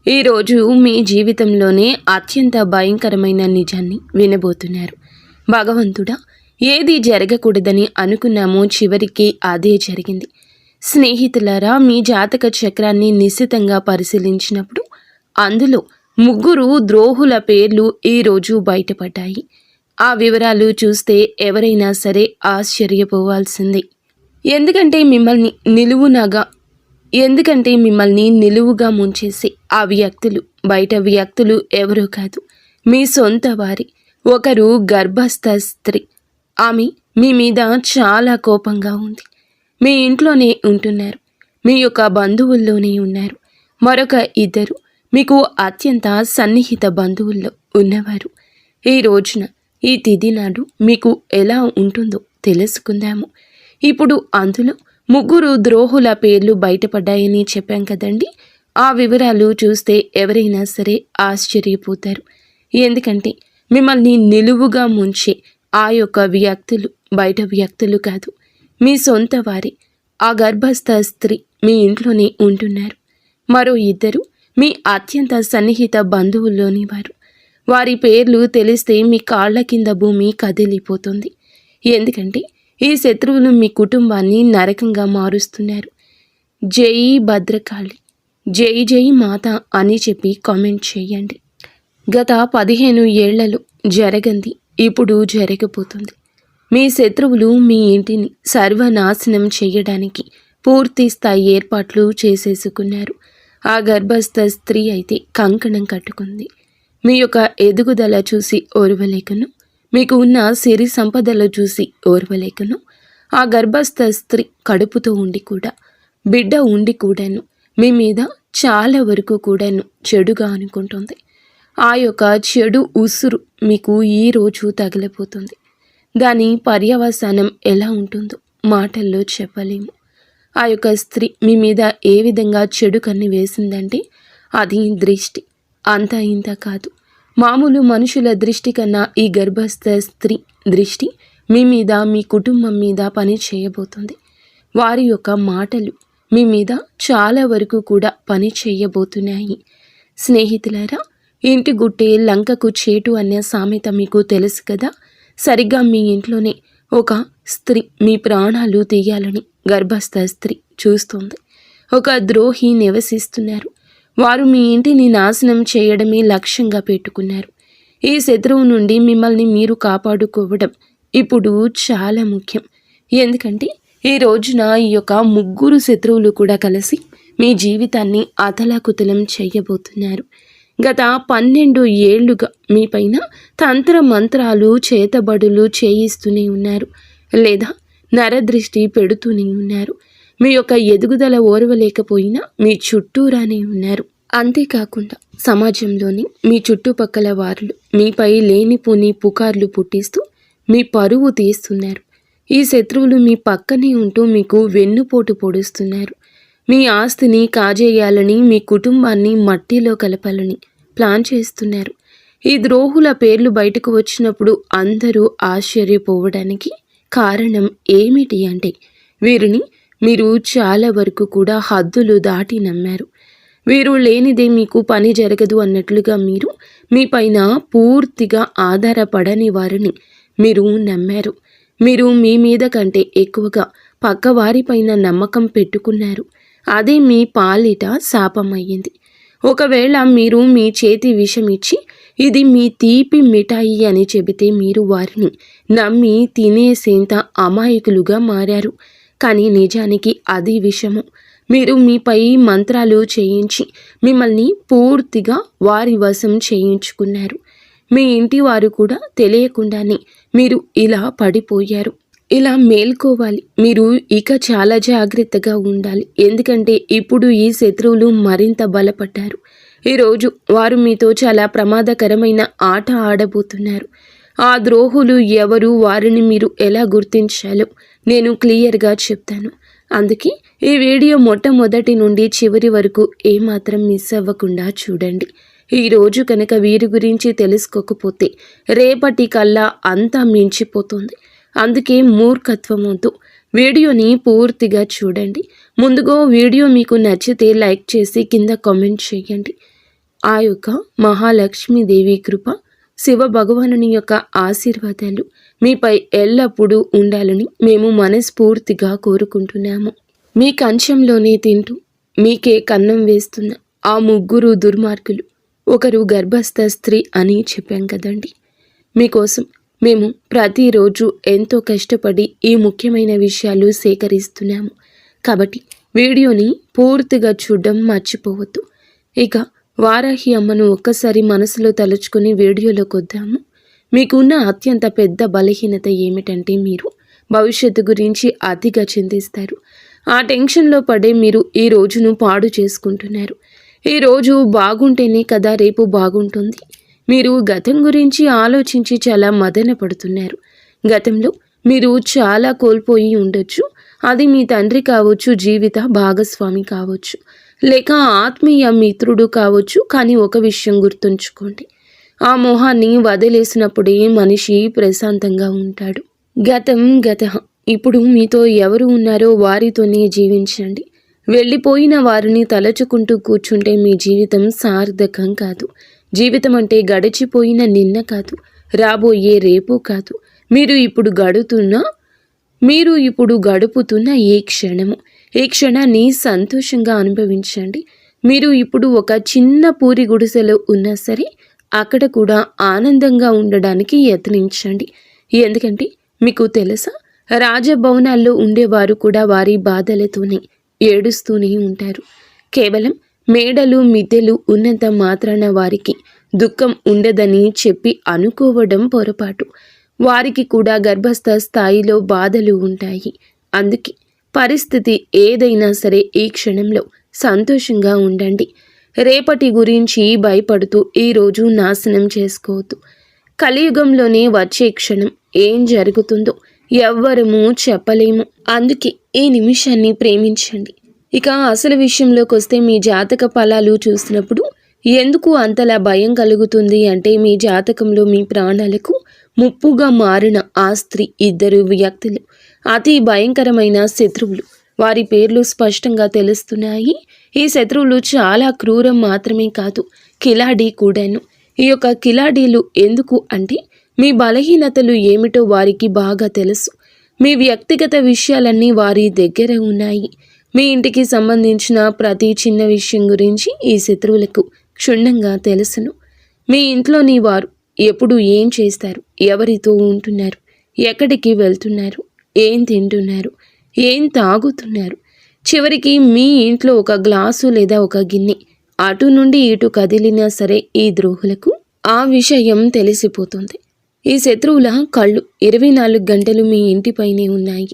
ఈరోజు మీ జీవితంలోనే అత్యంత భయంకరమైన నిజాన్ని వినబోతున్నారు. భగవంతుడా, ఏది జరగకూడదని అనుకున్నామో చివరికి అదే జరిగింది. స్నేహితులారా, మీ జాతక చక్రాన్ని నిశితంగా పరిశీలించినప్పుడు అందులో 3 ద్రోహుల పేర్లు ఈరోజు బయటపడ్డాయి. ఆ వివరాలు చూస్తే ఎవరైనా సరే ఆశ్చర్యపోవాల్సిందే. ఎందుకంటే మిమ్మల్ని నిలువుగా ముంచేసి ఆ వ్యక్తులు బయట వ్యక్తులు ఎవరో కాదు, మీ సొంత వారి. ఒకరు గర్భస్థ స్త్రీ. ఆమె మీ మీద చాలా కోపంగా ఉంది. మీ ఇంట్లోనే ఉంటున్నారు, మీ యొక్క బంధువుల్లోనే ఉన్నారు. మరొక 2 మీకు అత్యంత సన్నిహిత బంధువుల్లో ఉన్నవారు. ఈ రోజున ఈ తిథి నాడు మీకు ఎలా ఉంటుందో తెలుసుకుందాము. ఇప్పుడు అందులో 3 ద్రోహుల పేర్లు బయటపడ్డాయని చెప్పాం కదండి. ఆ వివరాలు చూస్తే ఎవరైనా సరే ఆశ్చర్యపోతారు. ఎందుకంటే మిమ్మల్ని నిలువుగా ముంచే ఆ యొక్క వ్యక్తులు బయట వ్యక్తులు కాదు, మీ సొంత వారి. ఆ గర్భస్థ స్త్రీ మీ ఇంట్లోనే ఉంటున్నారు. మరో 2 మీ అత్యంత సన్నిహిత బంధువుల్లోని వారు. వారి పేర్లు తెలిస్తే మీ కాళ్ల కింద భూమి కదిలిపోతుంది. ఎందుకంటే ఈ శత్రువులు మీ కుటుంబాన్ని నరకంగా మారుస్తున్నారు. జై భద్రకాళి, జై జై మాత అని చెప్పి కామెంట్ చేయండి. గత 15 ఏళ్లలో జరగంది ఇప్పుడు జరగబోతుంది. మీ శత్రువులు మీ ఇంటిని సర్వనాశనం చేయడానికి పూర్తి స్థాయి ఏర్పాట్లు చేసేసుకున్నారు. ఆ గర్భస్థ స్త్రీ అయితే కంకణం కట్టుకుంది. మీ యొక్క ఎదుగుదల చూసి ఓర్వలేకను, మీకు ఉన్న సిరి సంపదలు చూసి ఓర్వలేకను, ఆ గర్భస్థ స్త్రీ కడుపుతో ఉండి కూడా, బిడ్డ ఉండి కూడాను మీ మీద చాలా వరకు కూడాను చెడుగా అనుకుంటుంది. ఆ యొక్క చెడు ఉసురు మీకు ఈరోజు తగలబోతుంది. దాని పర్యవసానం ఎలా ఉంటుందో మాటల్లో చెప్పలేము. ఆ యొక్క స్త్రీ మీ మీద ఏ విధంగా చెడు కన్ను వేసిందంటే అది దృష్టి. అంతా ఇంత కాదు, మామూలు మనుషుల దృష్టి కన్నా ఈ గర్భస్థ స్త్రీ దృష్టి మీ మీద, మీ కుటుంబం మీద పని చేయబోతుంది. వారి యొక్క మాటలు మీ మీద చాలా వరకు కూడా పని చేయబోతున్నాయి. స్నేహితులారా, ఇంటి గుట్టే లంకకు చేటు అనే సామెత మీకు తెలుసు కదా. సరిగ్గా మీ ఇంట్లోనే ఒక స్త్రీ మీ ప్రాణాలు తీయాలని గర్భస్థ స్త్రీ చూస్తుంది. ఒక ద్రోహి నివసిస్తున్నారు. వారు మీ ఇంటిని నాశనం చేయడమే లక్ష్యంగా పెట్టుకున్నారు. ఈ శత్రువు నుండి మిమ్మల్ని మీరు కాపాడుకోవడం ఇప్పుడు చాలా ముఖ్యం. ఎందుకంటే ఈ రోజున ఈ యొక్క 3 శత్రువులు కూడా కలిసి మీ జీవితాన్ని అతలాకుతలం చేయబోతున్నారు. గత 12 ఏళ్లుగా మీపైన తంత్ర మంత్రాలు, చేతబడులు చేయిస్తూనే ఉన్నారు, లేదా నరదృష్టి పెడుతూనే ఉన్నారు. మీ యొక్క ఎదుగుదల ఓర్వలేకపోయినా మీ చుట్టూరానే ఉన్నారు. అంతేకాకుండా సమాజంలోని మీ చుట్టుపక్కల వారు మీపై లేనిపోని పుకార్లు పుట్టిస్తూ మీ పరువు తీస్తున్నారు. ఈ శత్రువులు మీ పక్కనే ఉంటూ మీకు వెన్నుపోటు పొడుస్తున్నారు. మీ ఆస్తిని కాజేయాలని, మీ కుటుంబాన్ని మట్టిలో కలపాలని ప్లాన్ చేస్తున్నారు. ఈ ద్రోహుల పేర్లు బయటకు వచ్చినప్పుడు అందరూ ఆశ్చర్యపోవడానికి కారణం ఏమిటి అంటే, వీరిని మీరు చాలా వరకు కూడా హద్దులు దాటి నమ్మారు. వీరు లేనిదే మీకు పని జరగదు అన్నట్లుగా మీరు మీపైన పూర్తిగా ఆధారపడని వారిని మీరు నమ్మారు. మీరు మీ మీద కంటే ఎక్కువగా పక్కవారిపైన నమ్మకం పెట్టుకున్నారు. అదే మీ పాలిట శాపమయ్యింది. ఒకవేళ మీరు మీ చేతి విషం ఇచ్చి ఇది మీ తీపి మిఠాయి అని చెబితే మీరు వారిని నమ్మి తినేసేంత అమాయకులుగా మారారు. కానీ నిజానికి అది విషము. మీరు మీపై మంత్రాలు చేయించి మిమ్మల్ని పూర్తిగా వారి వశం చేయించుకున్నారు. మీ ఇంటి వారు కూడా తెలియకుండానే మీరు ఇలా పడిపోయారు. ఇలా మేల్కోవాలి. మీరు ఇక చాలా జాగ్రత్తగా ఉండాలి. ఎందుకంటే ఇప్పుడు ఈ శత్రువులు మరింత బలపడ్డారు. ఈరోజు వారు మీతో చాలా ప్రమాదకరమైన ఆట ఆడబోతున్నారు. ఆ ద్రోహులు ఎవరు, వారిని మీరు ఎలా గుర్తించాలో నేను క్లియర్గా చెప్తాను. అందుకే ఈ వీడియో మొట్టమొదటి నుండి చివరి వరకు ఏమాత్రం మిస్ అవ్వకుండా చూడండి. ఈరోజు కనుక వీరి గురించి తెలుసుకోకపోతే రేపటి కల్లా అంతా మించిపోతుంది. అందుకే మూర్ఖత్వం వద్దు. వీడియోని పూర్తిగా చూడండి. ముందుగా వీడియో మీకు నచ్చితే లైక్ చేసి కింద కామెంట్ చేయండి. ఆ యొక్క మహాలక్ష్మీదేవి కృప, శివ భగవానుని యొక్క ఆశీర్వాదాలు మీపై ఎల్లప్పుడూ ఉండాలని మేము మనస్ఫూర్తిగా కోరుకుంటున్నాము. మీ కంచంలోనే తింటూ మీకే కన్నం వేస్తున్న ఆ ముగ్గురు దుర్మార్గులు, ఒకరు గర్భస్థ స్త్రీ అని చెప్పాం కదండి. మీకోసం మేము ప్రతిరోజు ఎంతో కష్టపడి ఈ ముఖ్యమైన విషయాలు సేకరిస్తున్నాము. కాబట్టి వీడియోని పూర్తిగా చూడడం మర్చిపోవద్దు. ఇక వారాహి అమ్మను ఒక్కసారి మనసులో తలుచుకుని వీడియోలోకి వద్దాము. మీకున్న అత్యంత పెద్ద బలహీనత ఏమిటంటే మీరు భవిష్యత్తు గురించి అతిగా చింతిస్తారు. ఆ టెన్షన్లో పడే మీరు ఈ రోజును పాడు చేసుకుంటున్నారు. ఈ రోజు బాగుంటేనే కదా రేపు బాగుంటుంది. మీరు గతం గురించి ఆలోచించి చాలా మదన పడుతున్నారు. గతంలో మీరు చాలా కోల్పోయి ఉండొచ్చు. అది మీ తండ్రి కావచ్చు, జీవిత భాగస్వామి కావచ్చు, లేక ఆత్మీయ మిత్రుడు కావచ్చు. కానీ ఒక విషయం గుర్తుంచుకోండి, ఆ మోహాన్ని వదిలేసినప్పుడే మనిషి ప్రశాంతంగా ఉంటాడు. గతం గత. ఇప్పుడు మీతో ఎవరు ఉన్నారో వారితోనే జీవించండి. వెళ్ళిపోయిన వారిని తలచుకుంటూ కూర్చుంటే మీ జీవితం సార్థకం కాదు. జీవితం అంటే గడిచిపోయిన నిన్న కాదు, రాబోయే రేపు కాదు, మీరు ఇప్పుడు గడుపుతున్న ఈ క్షణము. ఈ క్షణాన్ని సంతోషంగా అనుభవించండి. మీరు ఇప్పుడు ఒక చిన్న పూరి గుడిసెలో ఉన్నా సరే అక్కడ కూడా ఆనందంగా ఉండడానికి యత్నించండి. ఎందుకంటే మీకు తెలుసా, రాజభవనాల్లో ఉండేవారు కూడా వారి బాధలతోనే ఏడుస్తూనే ఉంటారు. కేవలం మేడలు మిద్దెలు ఉన్నంత మాత్రాన వారికి దుఃఖం ఉండదని చెప్పి అనుకోవడం పొరపాటు. వారికి కూడా గర్భస్థ స్థాయిలో బాధలు ఉంటాయి. అందుకే పరిస్థితి ఏదైనా సరే ఈ క్షణంలో సంతోషంగా ఉండండి. రేపటి గురించి భయపడుతూ ఈరోజు నాశనం చేసుకోవద్దు. కలియుగంలోనే వచ్చే క్షణం ఏం జరుగుతుందో ఎవ్వరము చెప్పలేము. అందుకే ఈ నిమిషాన్ని ప్రేమించండి. ఇక అసలు విషయంలోకి వస్తే, మీ జాతక ఫలాలు చూసినప్పుడు ఎందుకు అంతలా భయం కలుగుతుంది అంటే, మీ జాతకంలో మీ ప్రాణాలకు ముప్పుగా మారిన ఆ స్త్రీ, ఇద్దరు వ్యక్తులు అతి భయంకరమైన శత్రువులు. వారి పేర్లు స్పష్టంగా తెలుస్తున్నాయి. ఈ శత్రువులు చాలా క్రూరం మాత్రమే కాదు, కిలాడి కూడాను. ఈ యొక్క కిలాడీలు ఎందుకు అంటే, మీ బలహీనతలు ఏమిటో వారికి బాగా తెలుసు. మీ వ్యక్తిగత విషయాలన్నీ వారి దగ్గర ఉన్నాయి. మీ ఇంటికి సంబంధించిన ప్రతి చిన్న విషయం గురించి ఈ శత్రువులకు క్షుణ్ణంగా తెలుసును. మీ ఇంట్లోని వారు ఎప్పుడు ఏం చేస్తారు, ఎవరితో ఉంటున్నారు, ఎక్కడికి వెళ్తున్నారు, ఏం తింటున్నారు, ఏం తాగుతున్నారు, చివరికి మీ ఇంట్లో ఒక గ్లాసు లేదా ఒక గిన్నె అటు నుండి ఇటు కదిలినా సరే ఈ ద్రోహులకు ఆ విషయం తెలిసిపోతుంది. ఈ శత్రువుల కళ్ళు 24 గంటలు మీ ఇంటిపైనే ఉన్నాయి.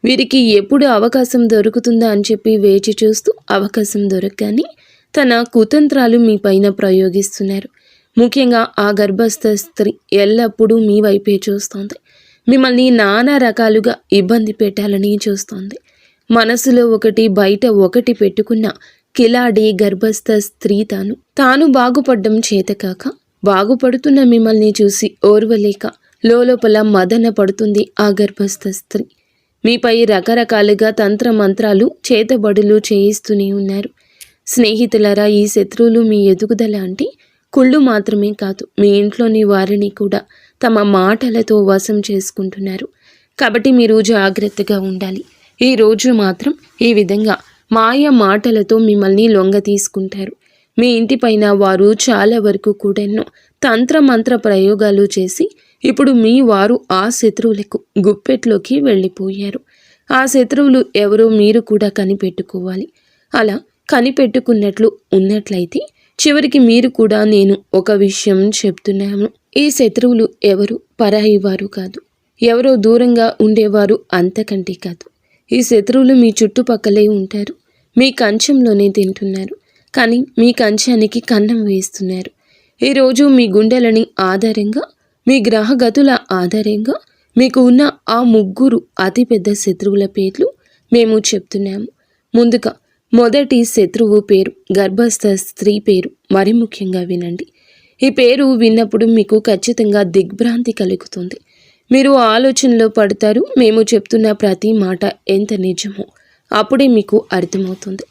వీరికి ఎప్పుడు అవకాశం దొరుకుతుందా అని చెప్పి వేచి చూస్తూ అవకాశం దొరకగానే తన కుతంత్రాలు మీ పైన ప్రయోగిస్తున్నారు. ముఖ్యంగా ఆ గర్భస్థ స్త్రీ ఎల్లప్పుడూ మీ వైపే చూస్తోంది. మిమ్మల్ని నానా రకాలుగా ఇబ్బంది పెట్టాలని చూస్తోంది. మనసులో ఒకటి బయట ఒకటి పెట్టుకున్న కిలాడి గర్భస్థ స్త్రీ తాను బాగుపడ్డం చేతకాక బాగుపడుతున్న మిమ్మల్ని చూసి ఓర్వలేక లోపల మదన పడుతుంది ఆ గర్భస్థ స్త్రీ. మీపై రకరకాలుగా తంత్రమంత్రాలు చేతబడులు చేయిస్తూనే ఉన్నారు. స్నేహితులరా, ఈ శత్రువులు మీ ఎదుగుదల అంటే కుళ్ళు మాత్రమే కాదు, మీ ఇంట్లోని వారిని కూడా తమ మాటలతో వశం చేసుకుంటున్నారు. కాబట్టి మీరు జాగ్రత్తగా ఉండాలి. ఈ రోజు మాత్రం ఈ విధంగా మాయ మాటలతో మిమ్మల్ని లొంగ తీసుకుంటారు. మీ ఇంటిపైన వారు చాలా వరకు కూడా తంత్రమంత్ర ప్రయోగాలు చేసి ఇప్పుడు మీ వారు ఆ శత్రువులకు గుప్పెట్లోకి వెళ్ళిపోయారు. ఆ శత్రువులు ఎవరో మీరు కూడా కనిపెట్టుకోవాలి. అలా కనిపెట్టుకున్నట్లు ఉన్నట్లయితే చివరికి మీరు కూడా నేను ఒక విషయం చెప్తున్నాను. ఈ శత్రువులు ఎవరు పరాయి వారు కాదు, ఎవరో దూరంగా ఉండేవారు అంతకంటే కాదు. ఈ శత్రువులు మీ చుట్టుపక్కలే ఉంటారు. మీ కంచంలోనే తింటున్నారు, కానీ మీ కంచానికి కన్నం వేస్తున్నారు. ఈరోజు మీ గుండెలని ఆధారంగా, మీ గ్రహగతుల ఆధారంగా మీకు ఉన్న ఆ ముగ్గురు అతిపెద్ద శత్రువుల పేర్లు మేము చెప్తున్నాము. ముందుగా మొదటి శత్రువు పేరు గర్భస్థ స్త్రీ పేరు. మరి ముఖ్యంగా వినండి. ఈ పేరు విన్నప్పుడు మీకు ఖచ్చితంగా దిగ్భ్రాంతి కలుగుతుంది. మీరు ఆలోచనలో పడతారు. మేము చెప్తున్న ప్రతి మాట ఎంత నిజమో అప్పుడే మీకు అర్థమవుతుంది.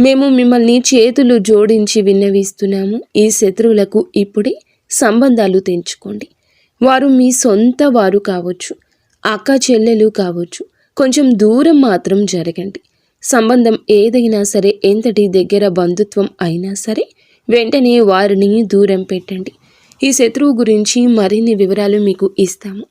మేము మిమ్మల్ని చేతులు జోడించి విన్నవిస్తున్నాము. ఈ శత్రువులకు ఇప్పుడే సంబంధాలు తెంచుకోండి. వారు మీ సొంత వారు కావచ్చు, అక్క చెల్లెలు కావచ్చు. కొంచెం దూరం మాత్రం జరగండి. సంబంధం ఏదైనా సరే, ఎంతటి దగ్గర బంధుత్వం అయినా సరే, వెంటనే వారిని దూరం పెట్టండి. ఈ శత్రువు గురించి మరిన్ని వివరాలు మీకు ఇస్తాము.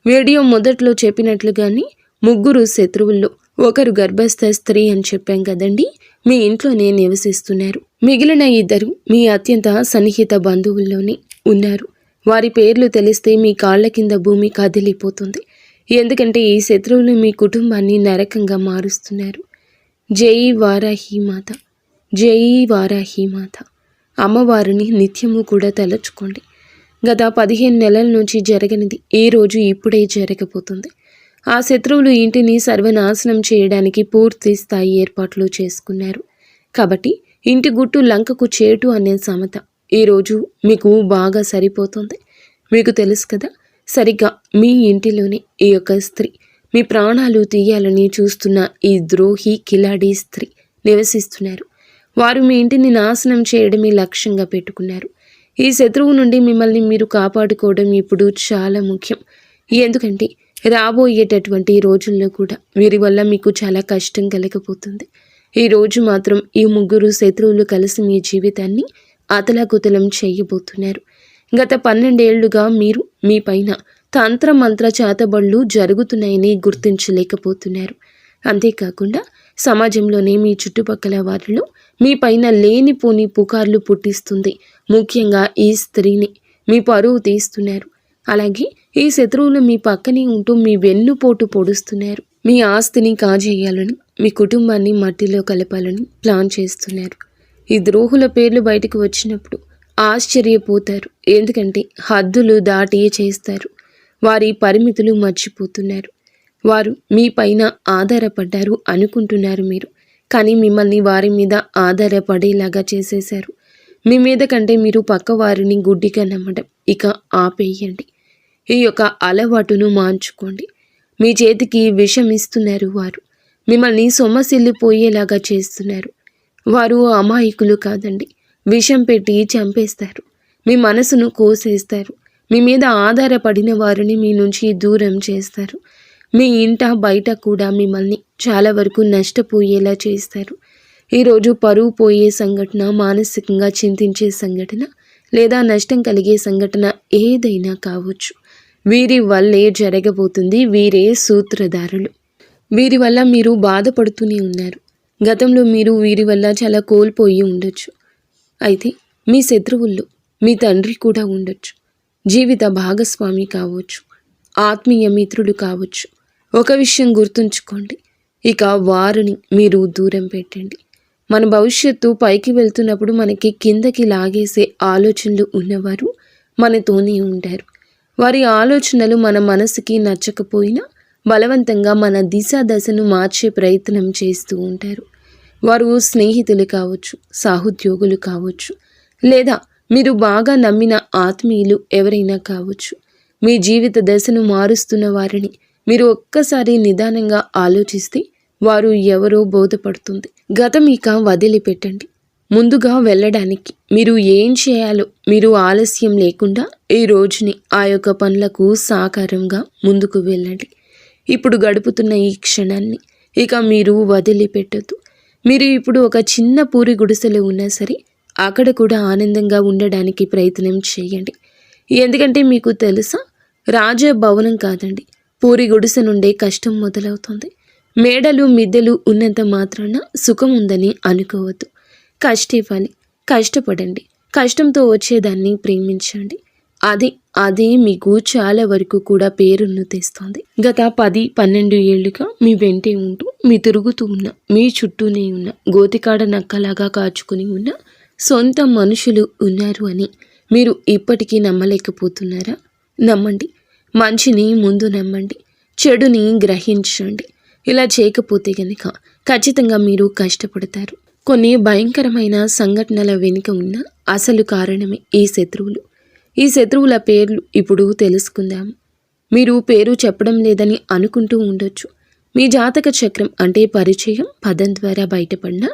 వీడియో మొదట్లో చెప్పినట్లుగానే 3 శత్రువుల్లో ఒకరు గర్భస్థ స్త్రీ అని చెప్పాం కదండి. మీ ఇంట్లోనే నివసిస్తున్నారు. మిగిలిన 2 మీ అత్యంత సన్నిహిత బంధువుల్లోనే ఉన్నారు. వారి పేర్లు తెలిస్తే మీ కాళ్ల కింద భూమి కదిలిపోతుంది. ఎందుకంటే ఈ శత్రువులు మీ కుటుంబాన్ని నరకంగా మారుస్తున్నారు. జై వారాహీమాత, జై వారాహీమాత. అమ్మవారిని నిత్యము కూడా తలచుకోండి. గత 15 నెలల నుంచి జరగనిది ఈ రోజు ఇప్పుడే జరగబోతుంది. ఆ శత్రువులు ఇంటిని సర్వనాశనం చేయడానికి పూర్తి స్థాయి ఏర్పాట్లు చేసుకున్నారు. కాబట్టి ఇంటి గుట్టు లంకకు చేటు అనే సామెత ఈరోజు మీకు బాగా సరిపోతుంది. మీకు తెలుసు కదా, సరిగ్గా మీ ఇంటిలోనే ఈ యొక్క స్త్రీ మీ ప్రాణాలు తీయాలని చూస్తున్న ఈ ద్రోహి కిలాడి స్త్రీ నివసిస్తున్నారు. వారు మీ ఇంటిని నాశనం చేయడమే లక్ష్యంగా పెట్టుకున్నారు. ఈ శత్రువు నుండి మిమ్మల్ని మీరు కాపాడుకోవడం ఇప్పుడు చాలా ముఖ్యం. ఎందుకంటే రాబోయేటటువంటి రోజుల్లో కూడా వీరి వల్ల మీకు చాలా కష్టం కలగబోతుంది. ఈ రోజు మాత్రం ఈ 3 శత్రువులు కలిసి మీ జీవితాన్ని అతలాకుతలం చేయబోతున్నారు. గత 12 ఏళ్లుగా మీరు మీ పైన తంత్రమంత్ర చేతబడులు జరుగుతున్నాయని గుర్తించలేకపోతున్నారు. అంతేకాకుండా సమాజంలోనే మీ చుట్టుపక్కల వారిలో మీ పైన లేనిపోని పుకార్లు పుట్టిస్తుంది. ముఖ్యంగా ఈ స్త్రీని మీ పరువు తీస్తున్నారు. అలాగే ఈ శత్రువులు మీ పక్కనే ఉంటూ మీ వెన్నుపోటు పొడుస్తున్నారు. మీ ఆస్తిని కాజేయాలని, మీ కుటుంబాన్ని మట్టిలో కలపాలని ప్లాన్ చేస్తున్నారు. ఈ ద్రోహుల పేర్లు బయటకు వచ్చినప్పుడు ఆశ్చర్యపోతారు. ఎందుకంటే హద్దులు దాటి చేస్తారు. వారి పరిమితులు మర్చిపోతున్నారు. వారు మీ పైన ఆధారపడ్డారు అనుకుంటున్నారు మీరు. కానీ మిమ్మల్ని వారి మీద ఆధారపడేలాగా చేసేశారు. మీ మీద కంటే మీరు పక్క వారిని గుడ్డిగా నమ్మడం ఇక ఆపేయండి. ఈ యొక్క అలవాటును మార్చుకోండి. మీ చేతికి విషం ఇస్తున్నారు వారు. మిమ్మల్ని సొమ్మసిల్లిపోయేలాగా చేస్తున్నారు. వారు అమాయకులు కాదండి. విషం పెట్టి చంపేస్తారు. మీ మనసును కోసేస్తారు. మీ మీద ఆధారపడిన వారిని మీ నుంచి దూరం చేస్తారు. మీ ఇంట బయట కూడా మిమ్మల్ని చాలా వరకు నష్టపోయేలా చేస్తారు. ఈరోజు పరువు పోయే సంఘటన, మానసికంగా చింతించే సంఘటన లేదా నష్టం కలిగే సంఘటన ఏదైనా కావచ్చు. వీరి వల్లే జరగబోతుంది. వీరే సూత్రధారులు. వీరి వల్ల మీరు బాధపడుతూనే ఉన్నారు. గతంలో మీరు వీరి వల్ల చాలా కోల్పోయి ఉండొచ్చు. అయితే మీ శత్రువుల్లో మీ తండ్రి కూడా ఉండొచ్చు. జీవిత భాగస్వామి కావచ్చు, ఆత్మీయ మిత్రులు కావచ్చు. ఒక విషయం గుర్తుంచుకోండి, ఇక వారిని మీరు దూరం పెట్టండి. మన భవిష్యత్తు పైకి వెళ్తున్నప్పుడు మనకి కిందకి లాగేసే ఆలోచనలు ఉన్నవారు మనతోనే ఉంటారు. వారి ఆలోచనలు మన మనసుకి నచ్చకపోయినా బలవంతంగా మన దశను మార్చే ప్రయత్నం చేస్తూ ఉంటారు. వారు స్నేహితులు కావచ్చు, సహోద్యోగులు కావచ్చు, లేదా మీరు బాగా నమ్మిన ఆత్మీయులు ఎవరైనా కావచ్చు. మీ జీవిత దశను మారుస్తున్న వారిని మీరు ఒక్కసారి నిదానంగా ఆలోచిస్తే వారు ఎవరో బోధపడుతుంది. గతం ఇక వదిలిపెట్టండి. ముందుగా వెళ్ళడానికి మీరు ఏం చేయాలో మీరు ఆలస్యం లేకుండా ఈ రోజుని ఆ యొక్క పనులకు సాకారంగా ముందుకు వెళ్ళండి. ఇప్పుడు గడుపుతున్న ఈ క్షణాన్ని ఇక మీరు వదిలిపెట్టద్దు. మీరు ఇప్పుడు ఒక చిన్న పూరి గుడిసెలో ఉన్నా సరే అక్కడ కూడా ఆనందంగా ఉండడానికి ప్రయత్నం చేయండి. ఎందుకంటే మీకు తెలుసా, రాజభవనం కాదండి, పూరి గుడిసె నుండే కష్టం మొదలవుతుంది. మేడలు మిద్దెలు ఉన్నంత మాత్రాన సుఖం ఉందని అనుకోవద్దు. కష్టివ్వాలి, కష్టపడండి. కష్టంతో వచ్చేదాన్ని ప్రేమించండి. అదే మీకు చాలా వరకు కూడా పేరును తెస్తుంది. గత 10-12 ఏళ్లుగా మీ వెంటే ఉంటూ మీ తిరుగుతూ ఉన్న, మీ చుట్టూనే ఉన్న, గోతికాడ నక్కలాగా కాచుకుని ఉన్న సొంత మనుషులు ఉన్నారు అని మీరు ఇప్పటికీ నమ్మలేకపోతున్నారా? నమ్మండి. మంచిని ముందు నమ్మండి, చెడుని గ్రహించండి. ఇలా చేయకపోతే గనక ఖచ్చితంగా మీరు కష్టపడతారు. కొన్ని భయంకరమైన సంఘటనల వెనుక ఉన్న అసలు కారణమే ఈ శత్రువులు. ఈ శత్రువుల పేర్లు ఇప్పుడు తెలుసుకుందాం. మీరు పేరు చెప్పడం లేదని అనుకుంటూ ఉండొచ్చు. మీ జాతక చక్రం అంటే పరిచయం పదం ద్వారా బయటపడిన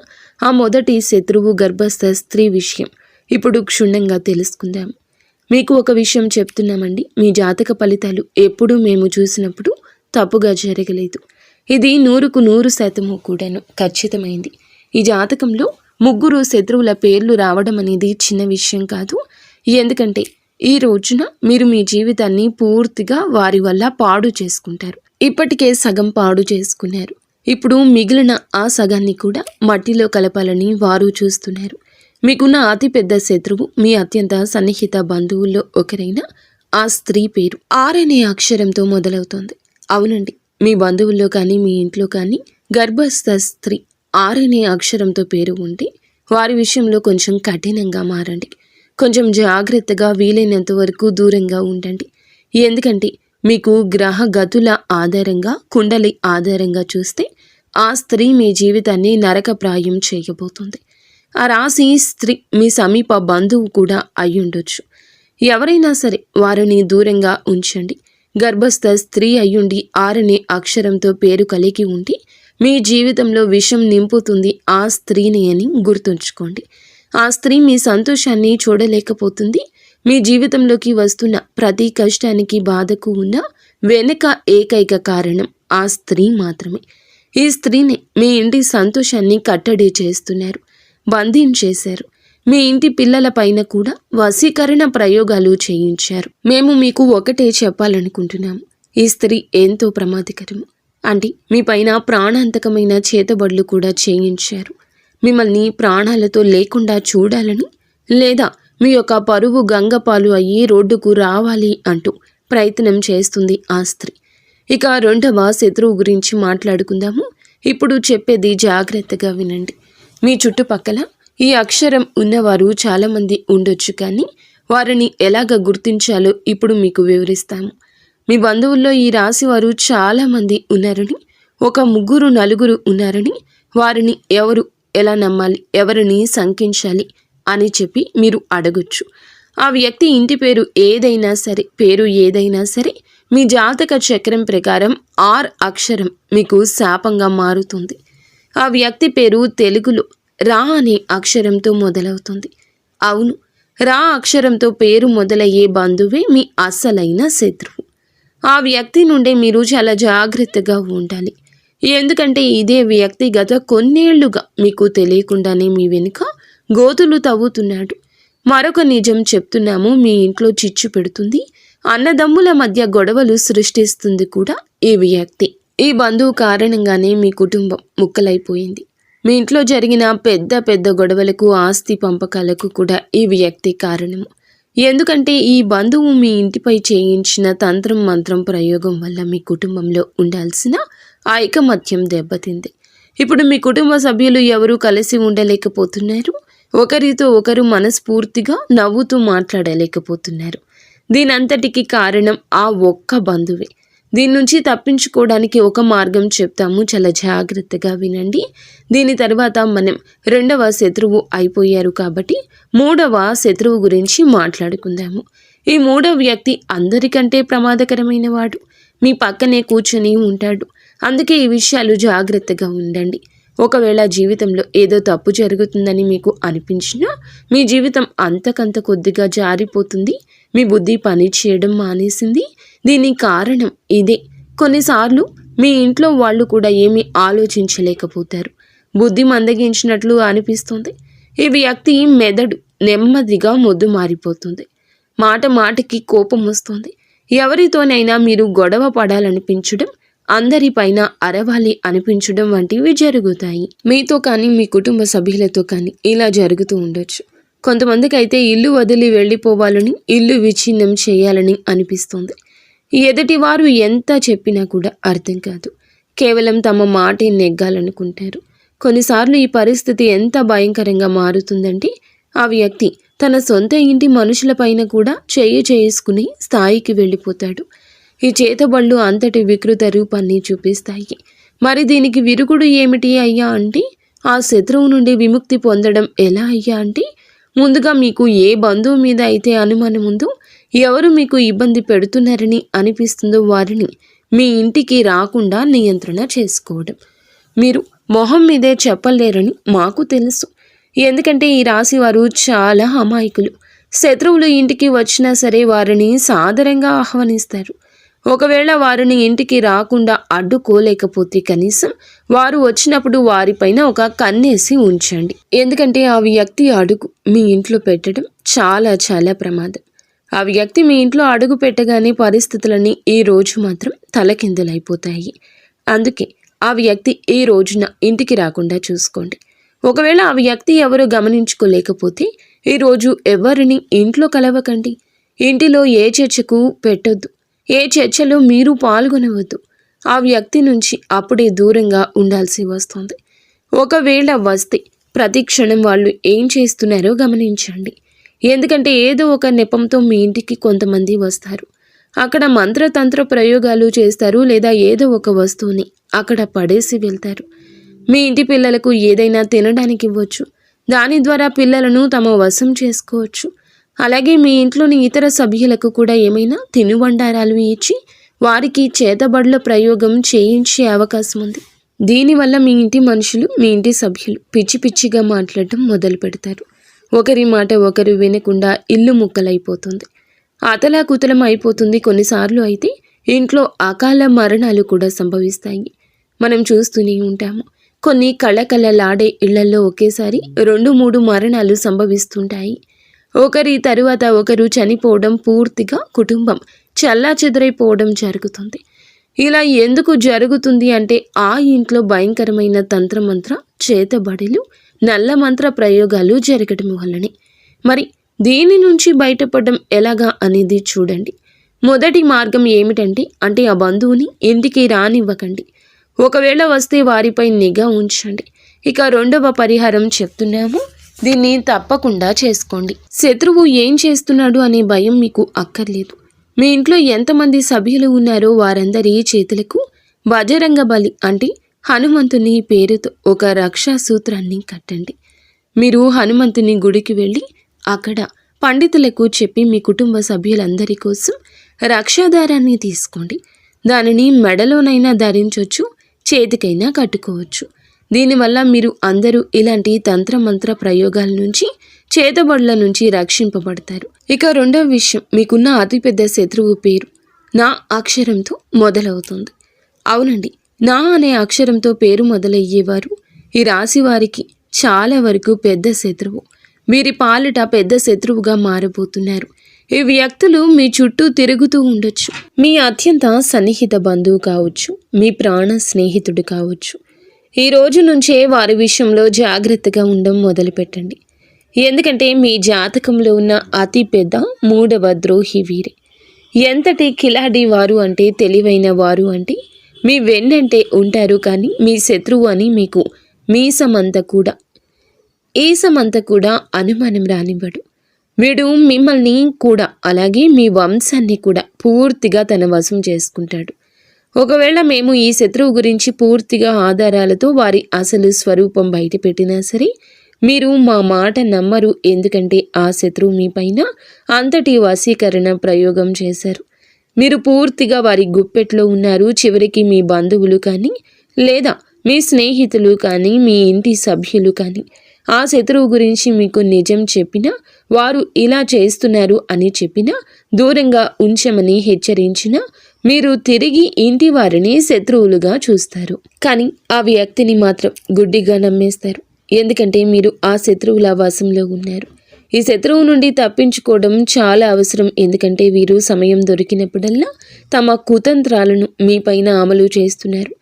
ఆ మొదటి శత్రువు గర్భస్థ స్త్రీ విషయం ఇప్పుడు క్షుణ్ణంగా తెలుసుకుందాం. మీకు ఒక విషయం చెప్తున్నామండి, మీ జాతక ఫలితాలు ఎప్పుడూ మేము చూసినప్పుడు తప్పుగా జరగలేదు. ఇది 100% కూడాను ఖచ్చితమైంది. ఈ జాతకంలో 3 శత్రువుల పేర్లు రావడం అనేది చిన్న విషయం కాదు. ఎందుకంటే ఈ రోజున మీరు మీ జీవితాన్ని పూర్తిగా వారి వల్ల పాడు చేసుకుంటారు. ఇప్పటికే సగం పాడు చేసుకున్నారు. ఇప్పుడు మిగిలిన ఆ సగాన్ని కూడా మట్టిలో కలపాలని వారు చూస్తున్నారు. మీకున్న అతిపెద్ద శత్రువు మీ అత్యంత సన్నిహిత బంధువుల్లో ఒకరైన ఆ స్త్రీ పేరు ఆర్ అనే అక్షరంతో మొదలవుతోంది. అవునండి, మీ బంధువుల్లో కానీ మీ ఇంట్లో కానీ గర్భస్థ స్త్రీ ఆర్ అనే అక్షరంతో పేరు ఉంటే వారి విషయంలో కొంచెం కఠినంగా మారండి. కొంచెం జాగ్రత్తగా, వీలైనంత వరకు దూరంగా ఉండండి. ఎందుకంటే మీకు గ్రహ గతుల ఆధారంగా, కుండలి ఆధారంగా చూస్తే ఆ స్త్రీ మీ జీవితాన్ని నరకప్రాయం చేయబోతుంది. ఆ రాశి స్త్రీ మీ సమీప బంధువు కూడా అయ్యుండొచ్చు. ఎవరైనా సరే వారిని దూరంగా ఉంచండి. గర్భస్థ స్త్రీ అయ్యుండి ఆరనే అక్షరంతో పేరు కలిగి ఉండి మీ జీవితంలో విషం నింపుతుంది ఆ స్త్రీని అని గుర్తుంచుకోండి. ఆ స్త్రీ మీ సంతోషాన్ని చూడలేకపోతుంది. మీ జీవితంలోకి వస్తున్న ప్రతి కష్టానికి, బాధకు ఉన్న వెనుక ఏకైక కారణం ఆ స్త్రీ మాత్రమే. ఈ స్త్రీని మీ ఇంటి సంతోషాన్ని కట్టడి చేస్తున్నారు, బంధించేశారు. మీ ఇంటి పిల్లల పైన కూడా వశీకరణ ప్రయోగాలు చేయించారు. మేము మీకు ఒకటే చెప్పాలనుకుంటున్నాము, ఈ స్త్రీ ఎంతో ప్రమాదకరము. అంటే మీ పైన ప్రాణాంతకమైన చేతబడులు కూడా చేయించారు. మిమ్మల్ని ప్రాణాలతో లేకుండా చూడాలని, లేదా మీ యొక్క పరువు గంగపాలు అయ్యి రోడ్డుకు రావాలి అంటూ ప్రయత్నం చేస్తుంది ఆ స్త్రీ. ఇక 2వ శత్రువు గురించి మాట్లాడుకుందాము. ఇప్పుడు చెప్పేది జాగ్రత్తగా వినండి. మీ చుట్టుపక్కల ఈ అక్షరం ఉన్నవారు చాలామంది ఉండొచ్చు, కానీ వారిని ఎలాగ గుర్తించాలో ఇప్పుడు మీకు వివరిస్తాము. మీ బంధువుల్లో ఈ రాశి వారు చాలామంది ఉన్నారని, ఒక 3-4 ఉన్నారని, వారిని ఎవరు ఎలా నమ్మాలి, ఎవరిని శంకించాలి అని చెప్పి మీరు అడగొచ్చు. ఆ వ్యక్తి ఇంటి పేరు ఏదైనా సరే మీ జాతక చక్రం ప్రకారం ఆర్ అక్షరం మీకు శాపంగా మారుతుంది. ఆ వ్యక్తి పేరు తెలుగులో రా అనే అక్షరంతో మొదలవుతుంది. అవును, రా అక్షరంతో పేరు మొదలయ్యే బంధువే మీ అసలైన శత్రువు. ఆ వ్యక్తి నుండే మీరు చాలా జాగ్రత్తగా ఉండాలి. ఎందుకంటే ఇదే వ్యక్తి గత కొన్నేళ్లుగా మీకు తెలియకుండానే మీ వెనుక గోతులు తవ్వుతున్నాడు. మరొక నిజం చెప్తున్నాము, మీ ఇంట్లో చిచ్చు పెడుతుంది, అన్నదమ్ముల మధ్య గొడవలు సృష్టిస్తుంది కూడా ఈ వ్యక్తి. ఈ బంధువు కారణంగానే మీ కుటుంబం ముక్కలైపోయింది. మీ ఇంట్లో జరిగిన పెద్ద గొడవలకు, ఆస్తి పంపకాలకు కూడా ఈ వ్యక్తి కారణము. ఎందుకంటే ఈ బంధువు మీ ఇంటిపై చేయించిన తంత్రం మంత్రం ప్రయోగం వల్ల మీ కుటుంబంలో ఉండాల్సిన ఐకమత్యం దెబ్బతింది. ఇప్పుడు మీ కుటుంబ సభ్యులు ఎవరూ కలిసి ఉండలేకపోతున్నారు. ఒకరితో ఒకరు మనస్ఫూర్తిగా నవ్వుతూ మాట్లాడలేకపోతున్నారు. దీనంతటికి కారణం ఆ ఒక్క బంధువే. దీని నుంచి తప్పించుకోవడానికి ఒక మార్గం చెప్తాము, చాలా జాగ్రత్తగా వినండి. దీని తర్వాత మనం 2వ శత్రువు అయిపోయారు కాబట్టి 3వ శత్రువు గురించి మాట్లాడుకుందాము. ఈ 3వ వ్యక్తి అందరికంటే ప్రమాదకరమైన వాడు. మీ పక్కనే కూర్చొని ఉంటాడు. అందుకే ఈ విషయాలు జాగ్రత్తగా ఉండండి. ఒకవేళ జీవితంలో ఏదో తప్పు జరుగుతుందని మీకు అనిపించినా మీ జీవితం అంతకంత కొద్దిగా జారిపోతుంది. మీ బుద్ధి పని చేయడం మానేసింది. దీనికి కారణం ఇదే. కొన్నిసార్లు మీ ఇంట్లో వాళ్ళు కూడా ఏమీ ఆలోచించలేకపోతారు. బుద్ధి మందగించినట్లు అనిపిస్తుంది. ఈ వ్యక్తి మెదడు నెమ్మదిగా మొద్దు మారిపోతుంది. మాటకి కోపం వస్తుంది. ఎవరితోనైనా మీరు గొడవ పడాలనిపించడం, అందరిపైన అరవాలి అనిపించడం వంటివి జరుగుతాయి. మీతో కానీ మీ కుటుంబ సభ్యులతో కానీ ఇలా జరుగుతూ ఉండొచ్చు. కొంతమందికి అయితే ఇల్లు వదిలి వెళ్ళిపోవాలని, ఇల్లు విచ్ఛిన్నం చేయాలని అనిపిస్తుంది. ఎదుటివారు ఎంత చెప్పినా కూడా అర్థం కాదు. కేవలం తమ మాటే నెగ్గాలనుకుంటారు. కొన్నిసార్లు ఈ పరిస్థితి ఎంత భయంకరంగా మారుతుందంటే ఆ వ్యక్తి తన సొంత ఇంటి మనుషులపైన కూడా చేసుకుని స్థాయికి వెళ్ళిపోతాడు. ఈ చేతబళ్ళు అంతటి వికృత రూపాన్ని చూపిస్తాయి. మరి దీనికి విరుగుడు ఏమిటి అయ్యా అంటే, ఆ శత్రువు నుండి విముక్తి పొందడం ఎలా అయ్యా అంటే, ముందుగా మీకు ఏ బంధువు మీద అయితే అనుమానం ఉందో, ఎవరు మీకు ఇబ్బంది పెడుతున్నారని అనిపిస్తుందో వారిని మీ ఇంటికి రాకుండా నియంత్రణ చేసుకోవడం. మీరు మొహం మీదే చెప్పలేరని మాకు తెలుసు. ఎందుకంటే ఈ రాశి వారు చాలా అమాయకులు. శత్రువులు ఇంటికి వచ్చినా సరే వారిని సాదరంగా ఆహ్వానిస్తారు. ఒకవేళ వారిని ఇంటికి రాకుండా అడ్డుకోలేకపోతే కనీసం వారు వచ్చినప్పుడు వారిపైన ఒక కన్నేసి ఉంచండి. ఎందుకంటే ఆ వ్యక్తి అడుగు మీ ఇంట్లో పెట్టడం చాలా చాలా ప్రమాదం. ఆ వ్యక్తి మీ ఇంట్లో అడుగు పెట్టగానే పరిస్థితులన్నీ ఈ రోజు మాత్రం తలకిందులైపోతాయి. అందుకే ఆ వ్యక్తి ఈ రోజున ఇంటికి రాకుండా చూసుకోండి. ఒకవేళ ఆ వ్యక్తి ఎవరో గమనించుకోలేకపోతే ఈరోజు ఎవరిని ఇంట్లో కలవకండి. ఇంటిలో ఏ చర్చకు పెట్టొద్దు. ఏ చర్చలో మీరు పాల్గొనవద్దు. ఆ వ్యక్తి నుంచి అప్పుడే దూరంగా ఉండాల్సి వస్తుంది. ఒకవేళ వస్తే ప్రతి క్షణం వాళ్ళు ఏం చేస్తున్నారో గమనించండి. ఎందుకంటే ఏదో ఒక నెపంతో మీ ఇంటికి కొంతమంది వస్తారు. అక్కడ మంత్రతంత్ర ప్రయోగాలు చేస్తారు, లేదా ఏదో ఒక వస్తువుని అక్కడ పడేసి వెళ్తారు. మీ ఇంటి పిల్లలకు ఏదైనా తినడానికి ఇవ్వచ్చు. దాని ద్వారా పిల్లలను తమ వశం చేసుకోవచ్చు. అలాగే మీ ఇంట్లోని ఇతర సభ్యులకు కూడా ఏమైనా తినుబండారాలు ఇచ్చి వారికి చేతబడుల ప్రయోగం చేయించే అవకాశం ఉంది. దీనివల్ల మీ ఇంటి మనుషులు, మీ ఇంటి సభ్యులు పిచ్చి పిచ్చిగా మాట్లాడటం మొదలు పెడతారు. ఒకరి మాట ఒకరు వినకుండా ఇల్లు ముక్కలైపోతుంది. అతలాకుతలం అయిపోతుంది. కొన్నిసార్లు అయితే ఇంట్లో అకాల మరణాలు కూడా సంభవిస్తాయి. మనం చూస్తూనే ఉంటాము. కొన్ని కళకళలాడే ఇళ్లలో ఒకేసారి 2-3 మరణాలు సంభవిస్తుంటాయి. ఒకరి తరువాత ఒకరు చనిపోవడం, పూర్తిగా కుటుంబం చెల్లాచెదరైపోవడం జరుగుతుంది. ఇలా ఎందుకు జరుగుతుంది అంటే ఆ ఇంట్లో భయంకరమైన తంత్రమంత్ర చేతబడులు, నల్ల మంత్ర ప్రయోగాలు జరగడం వల్లనే. మరి దీని నుంచి బయటపడడం ఎలాగా అనేది చూడండి. మొదటి మార్గం ఏమిటంటే ఆ బంధువుని ఇంటికి రానివ్వకండి. ఒకవేళ వస్తే వారిపై నిఘా ఉంచండి. ఇక రెండవ పరిహారం చెప్తున్నాము, దీన్ని తప్పకుండా చేసుకోండి. శత్రువు ఏం చేస్తున్నాడు అనే భయం మీకు అక్కర్లేదు. మీ ఇంట్లో ఎంతమంది సభ్యులు ఉన్నారో వారందరి చేతులకు బజరంగ బలి హనుమంతుని పేరుతో ఒక రక్షా సూత్రాన్ని కట్టండి. మీరు హనుమంతుని గుడికి వెళ్ళి అక్కడ పండితులకు చెప్పి మీ కుటుంబ సభ్యులందరి కోసం రక్షాదారాన్ని తీసుకోండి. దానిని మెడలోనైనా ధరించవచ్చు, చేతికైనా కట్టుకోవచ్చు. దీనివల్ల మీరు అందరూ ఇలాంటి తంత్రమంత్ర ప్రయోగాల నుంచి, చేతబడుల నుంచి రక్షింపబడతారు. ఇక రెండవ విషయం, మీకున్న అతిపెద్ద శత్రువు పేరు నా అక్షరంతో మొదలవుతుంది. అవునండి, నా అనే అక్షరంతో పేరు మొదలయ్యేవారు ఈ రాశి వారికి చాలా వరకు పెద్ద శత్రువు. వీరి పాలిట పెద్ద శత్రువుగా మారబోతున్నారు. ఈ వ్యక్తులు మీ చుట్టూ తిరుగుతూ ఉండొచ్చు. మీ అత్యంత సన్నిహిత బంధువు కావచ్చు, మీ ప్రాణ స్నేహితుడు కావచ్చు. ఈ రోజు నుంచే వారి విషయంలో జాగ్రత్తగా ఉండడం మొదలుపెట్టండి. ఎందుకంటే మీ జాతకంలో ఉన్న అతి పెద్ద 3వ ద్రోహి వీరే. ఎంతటి కిలాడి వారు తెలివైన వారు మీ వెన్నంటే ఉంటారు, కానీ మీ శత్రువు అని మీకు ఈసమంతా కూడా అనుమానం రానివ్వడు. వీడు మిమ్మల్ని కూడా అలాగే మీ వంశాన్ని కూడా పూర్తిగా తన వశం చేసుకుంటాడు. ఒకవేళ మేము ఈ శత్రువు గురించి పూర్తిగా ఆధారాలతో వారి అసలు స్వరూపం బయట పెట్టినా సరే మీరు మా మాట నమ్మరు. ఎందుకంటే ఆ శత్రువు మీ పైన అంతటి వశీకరణ ప్రయోగం చేశారు. మీరు పూర్తిగా వారి గుప్పెట్లో ఉన్నారు. చివరికి మీ బంధువులు కానీ, లేదా మీ స్నేహితులు కానీ, మీ ఇంటి సభ్యులు కానీ ఆ శత్రువు గురించి మీకు నిజం చెప్పినా, వారు ఇలా చేస్తున్నారు అని చెప్పినా, దూరంగా ఉంచమని హెచ్చరించినా మీరు తిరిగి ఇంటి వారిని శత్రువులుగా చూస్తారు. కానీ ఆ వ్యక్తిని మాత్రం గుడ్డిగా నమ్మేస్తారు. ఎందుకంటే మీరు ఆ శత్రువుల వశంలో ఉన్నారు. ఈ శత్రువు నుండి తప్పించుకోవడం చాలా అవసరం. ఎందుకంటే వీరు సమయం దొరికినప్పుడల్లా తమ కుతంత్రాలను మీ పైన అమలు చేస్తున్నారు.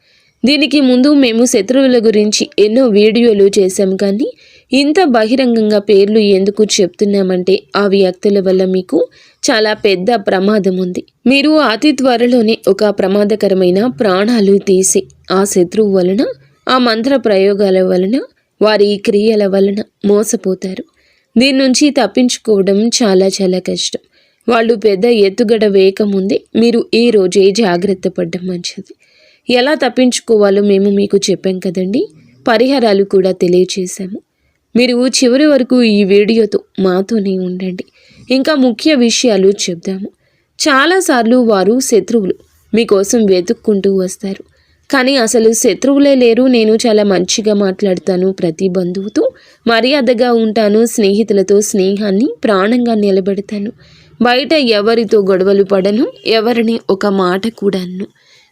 దీనికి ముందు మేము శత్రువుల గురించి ఎన్నో వీడియోలు చేశాం, కానీ ఇంత బహిరంగంగా పేర్లు ఎందుకు చెప్తున్నామంటే ఆ వ్యక్తుల వల్ల మీకు చాలా పెద్ద ప్రమాదం ఉంది. మీరు అతి త్వరలోనే ఒక ప్రమాదకరమైన ప్రాణాలు తీసే ఆ శత్రువు వలన, ఆ మంత్ర ప్రయోగాల వలన, వారి క్రియల వలన మోసపోతారు. దీని నుంచి తప్పించుకోవడం చాలా చాలా కష్టం. వాళ్ళు పెద్ద ఎత్తుగడ వేయకముందే మీరు ఈ రోజే జాగ్రత్త పడడం మంచిది. ఎలా తప్పించుకోవాలో మేము మీకు చెప్పాం కదండి. పరిహారాలు కూడా తెలియచేశాము. మీరు చివరి వరకు ఈ వీడియోతో మాతోనే ఉండండి. ఇంకా ముఖ్య విషయాలు చెప్దాము. చాలాసార్లు వారు శత్రువులు మీకోసం వెతుక్కుంటూ వస్తారు. కానీ అసలు శత్రువులే లేరు. నేను చాలా మంచిగా మాట్లాడతాను, ప్రతి బంధువుతో మర్యాదగా ఉంటాను, స్నేహితులతో స్నేహాన్ని ప్రాణంగా నిలబెడతాను, బయట ఎవరితో గొడవలు పడను, ఎవరిని ఒక మాట కూడా అన్ను.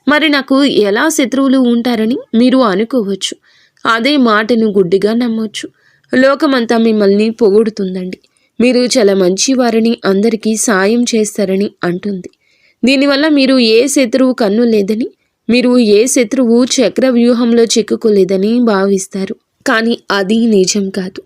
మరి నాకు ఎలా శత్రువులు ఉంటారని మీరు అనుకోవచ్చు. అదే మాటను గుడ్డిగా నమ్మొచ్చు. లోకమంతా మిమ్మల్ని పొగుడుతుందండి. మీరు చాలా మంచివారని, అందరికీ సాయం చేస్తారని అంటుంది. దీనివల్ల మీరు ఏ శత్రువు కన్ను లేదని, మీరు ఏ శత్రువు చక్ర వ్యూహంలో చిక్కుకోలేదని భావిస్తారు. కానీ అది నిజం కాదు.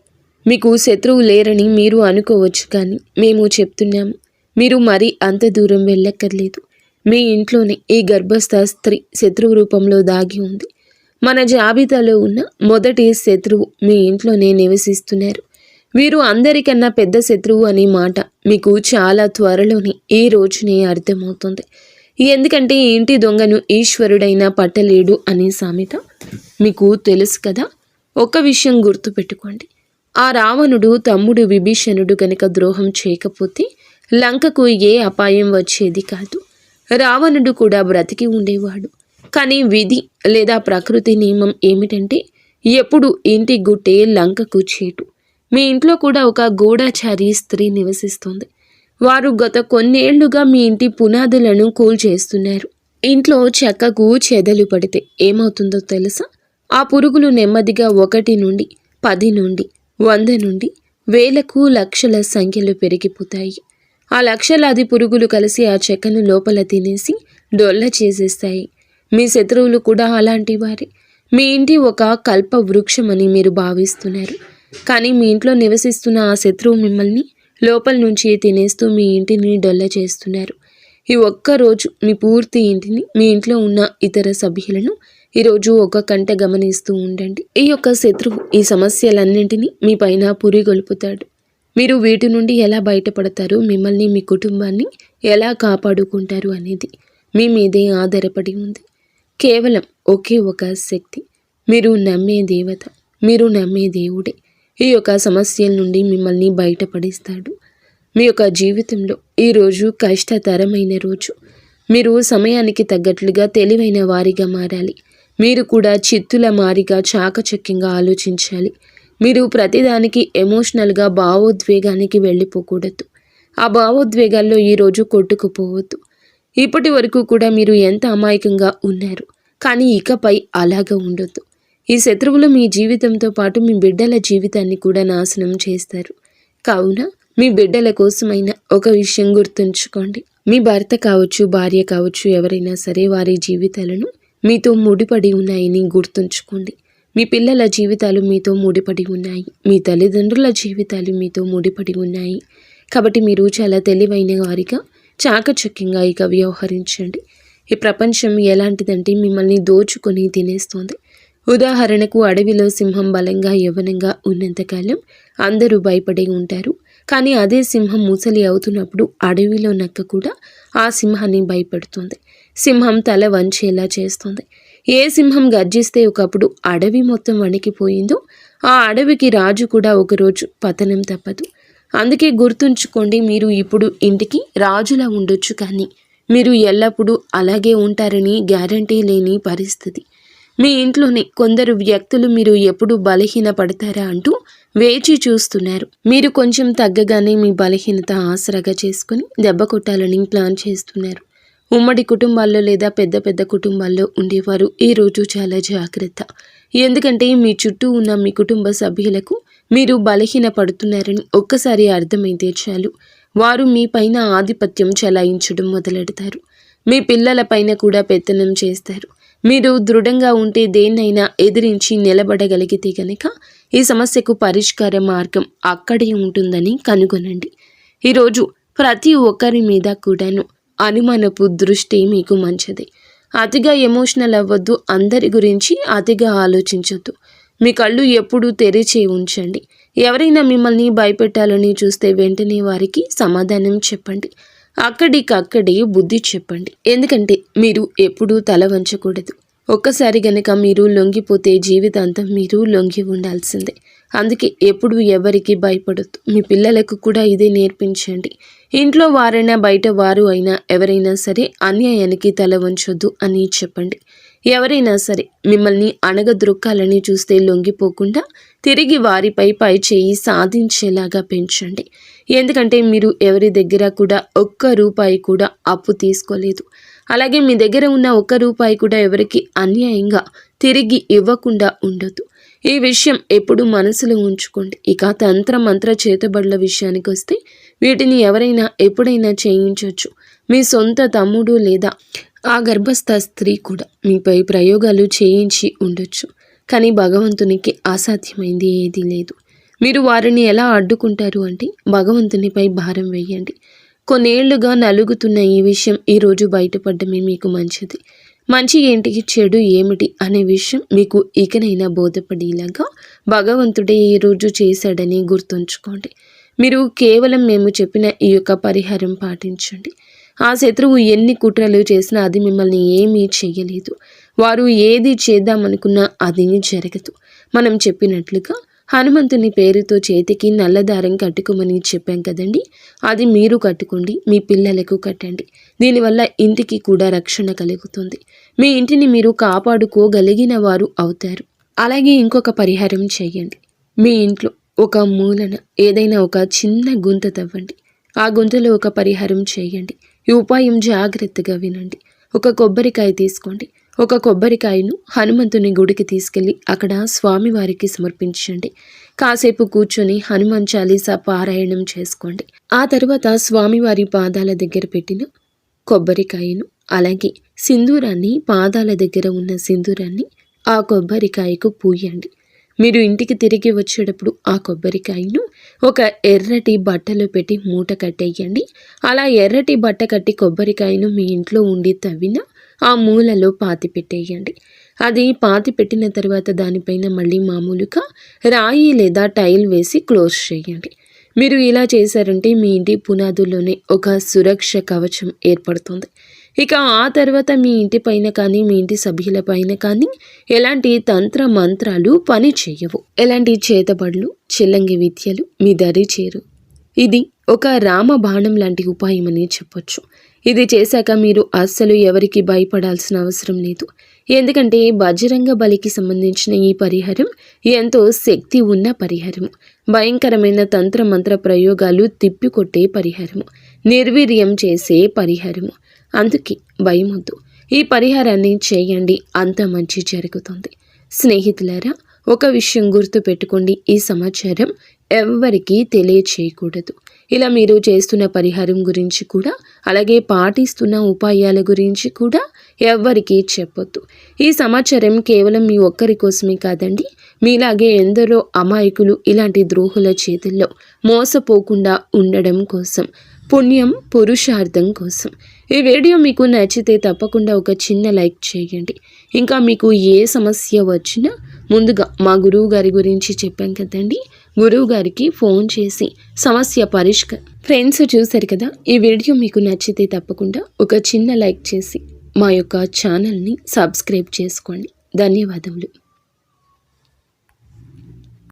మీకు శత్రువు లేరని మీరు అనుకోవచ్చు, కానీ మేము చెప్తున్నాము, మీరు మరీ అంత దూరం వెళ్ళక్కర్లేదు. మీ ఇంట్లోనే ఈ గర్భస్థ స్త్రీ శత్రువు రూపంలో దాగి ఉంది. మన జాబితాలో ఉన్న మొదటి శత్రువు మీ ఇంట్లోనే నివసిస్తున్నారు. వీరు అందరికన్నా పెద్ద శత్రువు అనే మాట మీకు చాలా త్వరలోనే ఈ రోజునే అర్థమవుతుంది. ఎందుకంటే ఇంటి దొంగను ఈశ్వరుడైనా పట్టలేడు అనే సామెత మీకు తెలుసు కదా. ఒక విషయం గుర్తుపెట్టుకోండి. ఆ రావణుడు తమ్ముడు విభీషణుడు కనుక ద్రోహం చేయకపోతే లంకకు ఏ అపాయం వచ్చేది కాదు. రావణుడు కూడా బ్రతికి ఉండేవాడు. కానీ విధి లేదా ప్రకృతి నియమం ఏమిటంటే ఎప్పుడు ఇంటి గుట్టే లంకకు చేటు. మీ ఇంట్లో కూడా ఒక గూఢచారి స్త్రీ నివసిస్తుంది. వారు గత కొన్నేళ్లుగా మీ ఇంటి పునాదులను కూల్చేస్తున్నారు. ఇంట్లో చెక్కకు చెదలు పడితే ఏమవుతుందో తెలుసా? ఆ పురుగులు నెమ్మదిగా 1 నుండి 10 నుండి 100 నుండి వేలకు లక్షల సంఖ్యలో పెరిగిపోతాయి. ఆ లక్షలాది పురుగులు కలిసి ఆ చెక్కను లోపల తినేసి డొల్ల చేసేస్తాయి. మీ శత్రువులు కూడా అలాంటి వారే. మీ ఇంటి ఒక కల్ప వృక్షమని మీరు భావిస్తున్నారు. కానీ మీ ఇంట్లో నివసిస్తున్న ఆ శత్రువు మిమ్మల్ని లోపల నుంచి తినేస్తూ మీ ఇంటిని డొల్ల చేస్తున్నారు. ఈ ఒక్కరోజు మీ పూర్తి ఇంటిని, మీ ఇంట్లో ఉన్న ఇతర సభ్యులను ఈరోజు ఒక కంట గమనిస్తూ ఉండండి. ఈ యొక్క శత్రువు ఈ సమస్యలన్నింటినీ మీ పైన పురిగొల్పుతాడు. మీరు వీటి నుండి ఎలా బయటపడతారు, మిమ్మల్ని మీ కుటుంబాన్ని ఎలా కాపాడుకుంటారు అనేది మీ మీదే ఆధారపడి ఉంది. కేవలం ఒకే ఒక శక్తి, మీరు నమ్మే దేవత, మీరు నమ్మే దేవుడే ఈ యొక్క సమస్యల నుండి మిమ్మల్ని బయటపడిస్తాడు. మీ యొక్క జీవితంలో ఈరోజు కష్టతరమైన రోజు. మీరు సమయానికి తగ్గట్లుగా తెలివైన వారిగా మారాలి. మీరు కూడా చిత్తుల మారిగా చాకచక్యంగా ఆలోచించాలి. మీరు ప్రతిదానికి ఎమోషనల్గా భావోద్వేగానికి వెళ్ళిపోకూడదు. ఆ భావోద్వేగాల్లో ఈరోజు కొట్టుకుపోవద్దు. ఇప్పటి వరకు కూడా మీరు ఎంత అమాయకంగా ఉన్నారు, కానీ ఇకపై అలాగా ఉండొద్దు. ఈ శత్రువులు మీ జీవితంతో పాటు మీ బిడ్డల జీవితాన్ని కూడా నాశనం చేస్తారు. కావున మీ బిడ్డల కోసమైనా ఒక విషయం గుర్తుంచుకోండి. మీ భర్త కావచ్చు, భార్య కావచ్చు, ఎవరైనా సరే వారి జీవితాలను మీతో ముడిపడి ఉన్నాయని గుర్తుంచుకోండి. మీ పిల్లల జీవితాలు మీతో ముడిపడి ఉన్నాయి. మీ తల్లిదండ్రుల జీవితాలు మీతో ముడిపడి ఉన్నాయి. కాబట్టి మీరు చాలా తెలివైన వారిగా చాకచక్యంగా ఇక వ్యవహరించండి. ఈ ప్రపంచం ఎలాంటిదంటే మిమ్మల్ని దోచుకొని తినేస్తోంది. ఉదాహరణకు అడవిలో సింహం బలంగా యవ్వనంగా ఉన్నంతకాలం అందరూ భయపడే ఉంటారు. కానీ అదే సింహం ముసలి అవుతున్నప్పుడు అడవిలో నక్క కూడా ఆ సింహాన్ని భయపెడుతుంది. సింహం తల వంచేలా చేస్తుంది. ఏ సింహం గర్జిస్తే ఒకప్పుడు అడవి మొత్తం వణికిపోయిందో ఆ అడవికి రాజు కూడా ఒకరోజు పతనం తప్పదు. అందుకే గుర్తుంచుకోండి, మీరు ఇప్పుడు ఇంటికి రాజులా ఉండొచ్చు, కానీ మీరు ఎల్లప్పుడూ అలాగే ఉంటారని గ్యారంటీ లేని పరిస్థితి. మీ ఇంట్లోనే కొందరు వ్యక్తులు మీరు ఎప్పుడు బలహీన పడతారా అంటూ వేచి చూస్తున్నారు. మీరు కొంచెం తగ్గగానే మీ బలహీనత ఆసరాగా చేసుకుని దెబ్బ కొట్టాలని ప్లాన్ చేస్తున్నారు. ఉమ్మడి కుటుంబాల్లో లేదా పెద్ద పెద్ద కుటుంబాల్లో ఉండేవారు ఈరోజు చాలా జాగ్రత్త. ఎందుకంటే మీ చుట్టూ ఉన్న మీ కుటుంబ సభ్యులకు మీరు బలహీన పడుతున్నారని ఒక్కసారి అర్థమైతే చాలు, వారు మీ పైన ఆధిపత్యం చెలాయించడం మొదలెడతారు. మీ పిల్లల పైన కూడా పెత్తనం చేస్తారు. మీరు దృఢంగా ఉంటే దేన్నైనా ఎదిరించి నిలబడగలిగితే గనక ఈ సమస్యకు పరిష్కార మార్గం అక్కడే ఉంటుందని కనుగొనండి. ఈరోజు ప్రతి ఒక్కరి మీద కూడాను అనుమానపు దృష్టి మీకు మంచిది. అతిగా ఎమోషనల్ అవ్వద్దు. అందరి గురించి అతిగా ఆలోచించొద్దు. మీ కళ్ళు ఎప్పుడూ తెరిచే ఉంచండి. ఎవరైనా మిమ్మల్ని భయపెట్టాలని చూస్తే వెంటనే వారికి సమాధానం చెప్పండి. అక్కడికక్కడే బుద్ధి చెప్పండి. ఎందుకంటే మీరు ఎప్పుడూ తల వంచకూడదు. ఒక్కసారి గనక మీరు లొంగిపోతే జీవితాంతం మీరు లొంగి ఉండాల్సిందే. అందుకే ఎప్పుడు ఎవరికి భయపడొద్దు. మీ పిల్లలకు కూడా ఇదే నేర్పించండి. ఇంట్లో వారైనా బయట వారు అయినా ఎవరైనా సరే అన్యాయానికి తల వంచొద్దు అని చెప్పండి. ఎవరైనా సరే మిమ్మల్ని అణగద్రొక్కాలని చూస్తే లొంగిపోకుండా తిరిగి వారిపై పై చేయి సాధించేలాగా పెంచండి. ఎందుకంటే మీరు ఎవరి దగ్గర కూడా ఒక్క రూపాయి కూడా అప్పు తీసుకోలేదు. అలాగే మీ దగ్గర ఉన్న ఒక్క రూపాయి కూడా ఎవరికి అన్యాయంగా తిరిగి ఇవ్వకుండా ఉండొద్దు. ఈ విషయం ఎప్పుడు మనసులో ఉంచుకోండి. ఇక తంత్ర మంత్ర చేతబడుల విషయానికి వస్తే వీటిని ఎవరైనా ఎప్పుడైనా చేయించవచ్చు. మీ సొంత తమ్ముడు లేదా ఆ గర్భస్థ స్త్రీ కూడా మీపై ప్రయోగాలు చేయించి ఉండొచ్చు. కానీ భగవంతునికి అసాధ్యమైంది ఏదీ లేదు. మీరు వారిని ఎలా అడ్డుకుంటారు అంటే భగవంతునిపై భారం వేయండి. కొన్నేళ్లుగా నలుగుతున్న ఈ విషయం ఈరోజు బయటపడమే మీకు మంచిది. మంచి ఏంటి, చెడు ఏమిటి అనే విషయం మీకు ఇకనైనా బోధపడేలాగా భగవంతుడే ఈరోజు చేశాడని గుర్తుంచుకోండి. మీరు కేవలం మేము చెప్పిన ఈ యొక్క పరిహారం పాటించండి. ఆ శత్రువు ఎన్ని కుట్రలు చేసినా అది మిమ్మల్ని ఏమీ చెయ్యలేదు. వారు ఏది చేద్దామనుకున్నా అది జరగదు. మనం చెప్పినట్లుగా హనుమంతుని పేరుతో చేతికి నల్లదారం కట్టుకోమని చెప్పాం కదండి. అది మీరు కట్టుకోండి, మీ పిల్లలకు కట్టండి. దీనివల్ల ఇంటికి కూడా రక్షణ కలుగుతుంది. మీ ఇంటిని మీరు కాపాడుకోగలిగిన వారు అవుతారు. అలాగే ఇంకొక పరిహారం చేయండి. మీ ఇంట్లో ఒక మూలన ఏదైనా ఒక చిన్న గుంత తవ్వండి. ఆ గుంతలో ఒక పరిహారం చేయండి. ఈ ఉపాయం జాగ్రత్తగా వినండి. ఒక కొబ్బరికాయ తీసుకోండి. ఒక కొబ్బరికాయను హనుమంతుని గుడికి తీసుకెళ్ళి అక్కడ స్వామివారికి సమర్పించండి. కాసేపు కూర్చొని హనుమాన్ చాలీసా పారాయణం చేసుకోండి. ఆ తర్వాత స్వామివారి పాదాల దగ్గర పెట్టిన కొబ్బరికాయను అలాగే సింధూరాన్ని, పాదాల దగ్గర ఉన్న సింధూరాన్ని ఆ కొబ్బరికాయకు పూయండి. మీరు ఇంటికి తిరిగి వచ్చేటప్పుడు ఆ కొబ్బరికాయను ఒక ఎర్రటి బట్టలో పెట్టి మూట కట్టేయండి. అలా ఎర్రటి బట్ట కట్టి కొబ్బరికాయను మీ ఇంట్లో ఉండి తవ్విన ఆ మూలలో పాతి పెట్టేయండి. అది పాతి పెట్టిన తర్వాత దానిపైన మళ్ళీ మామూలుగా రాయి లేదా టైల్ వేసి క్లోజ్ చేయండి. మీరు ఇలా చేశారంటే మీ ఇంటి పునాదుల్లోనే ఒక సురక్ష కవచం ఏర్పడుతుంది. ఇక ఆ తర్వాత మీ ఇంటి పైన కానీ మీ ఇంటి సభ్యుల పైన కానీ ఎలాంటి తంత్ర మంత్రాలు పని చేయవు. ఎలాంటి చేతబడులు, చిల్లంగి విద్యలు మీ దరి చేరు. ఇది ఒక రామబాణం లాంటి ఉపాయం అని చెప్పొచ్చు. ఇది చేశాక మీరు అస్సలు ఎవరికి భయపడాల్సిన అవసరం లేదు. ఎందుకంటే బజరంగ బలికి సంబంధించిన ఈ పరిహారం ఎంతో శక్తి ఉన్న పరిహారము. భయంకరమైన తంత్ర మంత్ర ప్రయోగాలు తిప్పికొట్టే పరిహారము, నిర్వీర్యం చేసే పరిహారము. అందుకే భయమొద్దు, ఈ పరిహారాన్ని చేయండి, అంత మంచి జరుగుతుంది. స్నేహితులారా, ఒక విషయం గుర్తు పెట్టుకోండి, ఈ సమాచారం ఎవ్వరికీ తెలియచేయకూడదు. ఇలా మీరు చేస్తున్న పరిహారం గురించి కూడా అలాగే పాటిస్తున్న ఉపాయాల గురించి కూడా ఎవ్వరికీ చెప్పొద్దు. ఈ సమాచారం కేవలం మీ ఒక్కరి కోసమే కాదండి, మీలాగే ఎందరో అమాయకులు ఇలాంటి ద్రోహుల చేతుల్లో మోసపోకుండా ఉండడం కోసం, పుణ్యం పురుషార్థం కోసం. ఈ వీడియో మీకు నచ్చితే తప్పకుండా ఒక చిన్న లైక్ చేయండి. ఇంకా మీకు ఏ సమస్య వచ్చినా ముందుగా మా గురువు గారి గురించి చెప్పాం కదండి, గురువు గారికి ఫోన్ చేసి సమస్య ఫ్రెండ్స్ చూశారు కదా, ఈ వీడియో మీకు నచ్చితే తప్పకుండా ఒక చిన్న లైక్ చేసి మా యొక్క ఛానల్ని సబ్స్క్రైబ్ చేసుకోండి. ధన్యవాదములు.